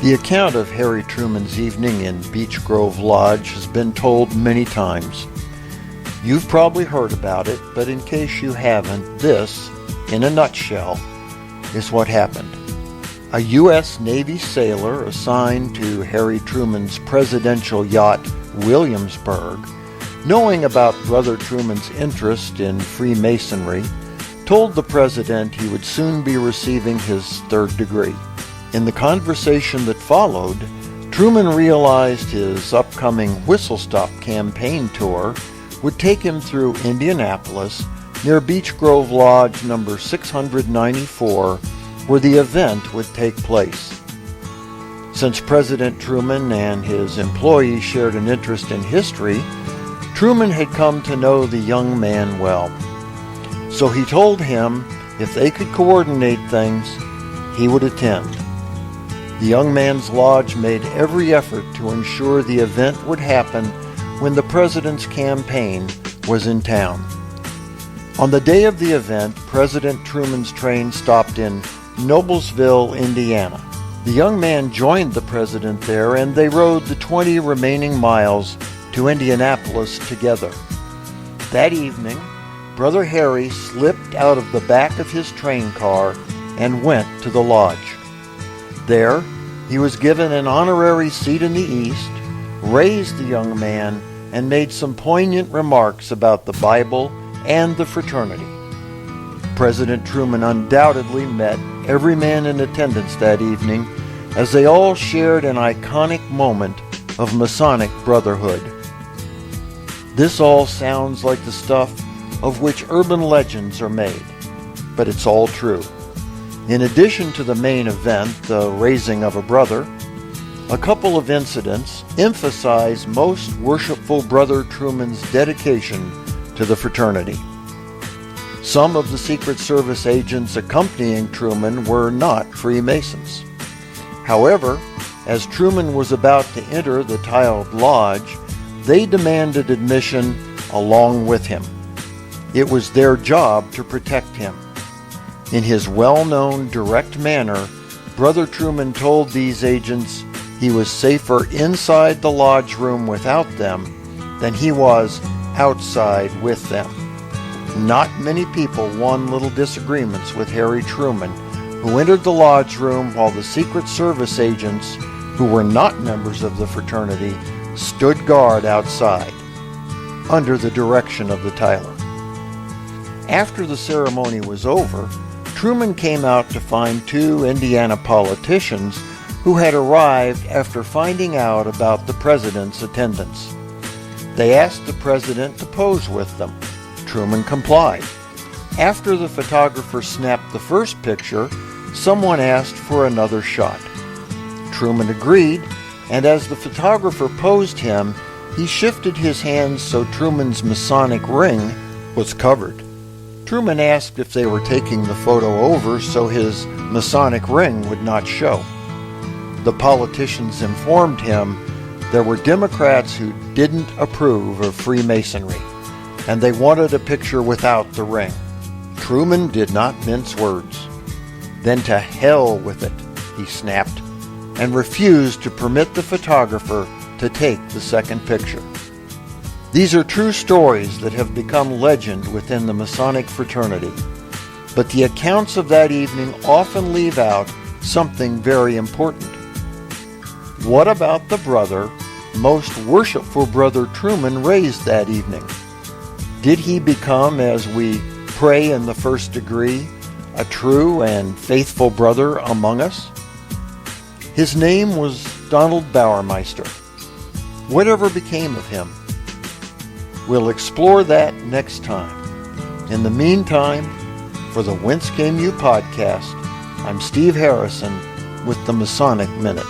The account of Harry Truman's evening in Beech Grove Lodge has been told many times. You've probably heard about it, but in case you haven't, this, in a nutshell, is what happened. A U.S. Navy sailor assigned to Harry Truman's presidential yacht Williamsburg, knowing about Brother Truman's interest in Freemasonry, told the president he would soon be receiving his third degree. In the conversation that followed, Truman realized his upcoming whistle-stop campaign tour would take him through Indianapolis near Beech Grove Lodge number 694, where the event would take place. Since President Truman and his employees shared an interest in history, Truman had come to know the young man well. So he told him if they could coordinate things, he would attend. The young man's lodge made every effort to ensure the event would happen when the president's campaign was in town. On the day of the event, President Truman's train stopped in Noblesville, Indiana. The young man joined the president there, and they rode the 20 remaining miles to Indianapolis together. That evening, Brother Harry slipped out of the back of his train car and went to the lodge. There, he was given an honorary seat in the east, raised the young man, and made some poignant remarks about the Bible and the fraternity. President Truman undoubtedly met every man in attendance that evening as they all shared an iconic moment of Masonic brotherhood. This all sounds like the stuff of which urban legends are made, but it's all true. In addition to the main event, the raising of a brother, a couple of incidents emphasize most worshipful Brother Truman's dedication to the fraternity. Some of the Secret Service agents accompanying Truman were not Freemasons. However, as Truman was about to enter the tiled lodge, they demanded admission along with him. It was their job to protect him. In his well-known direct manner, Brother Truman told these agents he was safer inside the lodge room without them than he was outside with them. Not many people won little disagreements with Harry Truman, who entered the lodge room while the Secret Service agents, who were not members of the fraternity, stood guard outside, under the direction of the tiler. After the ceremony was over, Truman came out to find two Indiana politicians who had arrived after finding out about the president's attendance. They asked the president to pose with them. Truman complied. After the photographer snapped the first picture, someone asked for another shot. Truman agreed, and as the photographer posed him, he shifted his hands so Truman's Masonic ring was covered. Truman asked if they were taking the photo over so his Masonic ring would not show. The politicians informed him there were Democrats who didn't approve of Freemasonry, and they wanted a picture without the ring. Truman did not mince words. Then to hell with it, he snapped, and refused to permit the photographer to take the second picture. These are true stories that have become legend within the Masonic fraternity, but the accounts of that evening often leave out something very important. What about the brother most worshipful Brother Truman raised that evening? Did he become, as we pray in the first degree, a true and faithful brother among us? His name was Donald Bauermeister. Whatever became of him? We'll explore that next time. In the meantime, for the Whence Came You podcast, I'm Steve Harrison with the Masonic Minute.